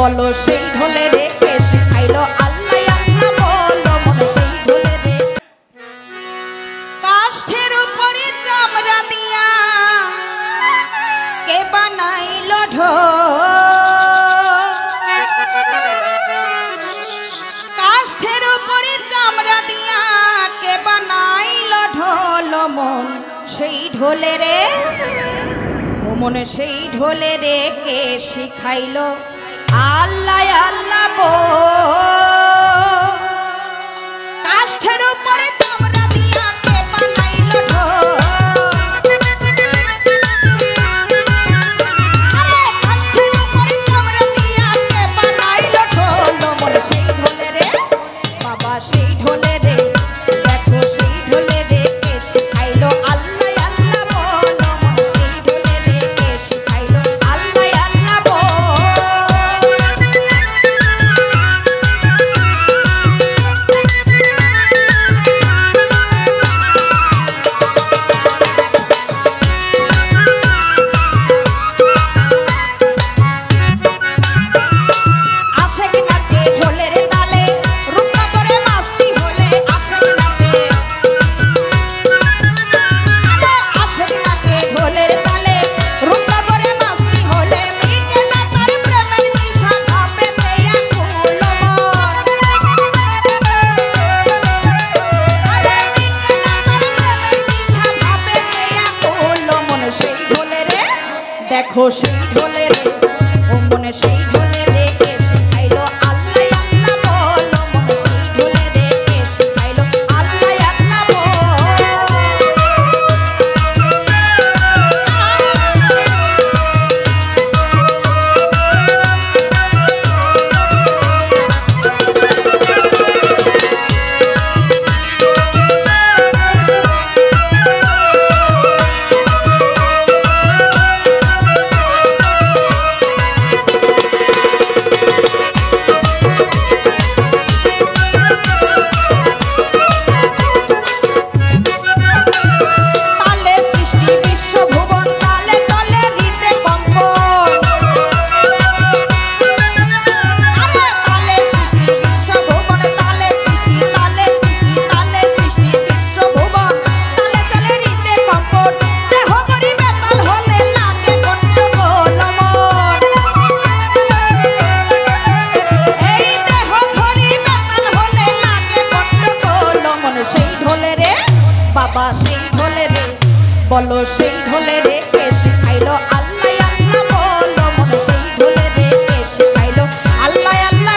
বলো সেই ঢোলে রে কে শিখাইলো আল্লাহ আল্লাহ বলো মন সেই ঢোলে রে কাষ্ঠের উপরে চামড়া দিয়া কে বানাইলো ঢোল কাষ্ঠের উপরে চামড়া দিয়া কে বানাইলো ঢোল মন সেই ঢোলে রে মনে সেই ঢোলে রে কে শিখাইলো আল্লাহ আল্লাহ বো কাষ্ঠের উপরে চামড়া দিয়া কে বানাইলো ঢোল আরে কাষ্ঠের উপরে চামড়া দিয়া কে বানাইলো ঢোল মনে সেই ঢোলে রে বাবা সেই ঢোলে রে দেখো সেই ঢোলে রে কে শিখাইলো আল্লাহ আল্লাহ বলো মনে সেই ঢোলে রে কে শিখাইলো আল্লাহ আল্লাহ বলো দেখো সেই ঢোলে রে ও মনে সেই ঢোলে রে কে শিখাইলো আল্লাহ আল্লাহ বলো মনে সেই ঢোলে রে কে শিখাইলো আল্লাহ আল্লাহ বাবা সেই ঢোলে রে বলো সেই ঢোলে রে কে শিখাইলো আল্লাহ আল্লাহ বলো মনে সেই ঢোলে রে কে শিখাইলো আল্লাহ আল্লাহ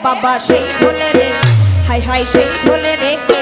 বাবা সেই ঢোলে রে হাই হাই সেই ঢোলে রে কে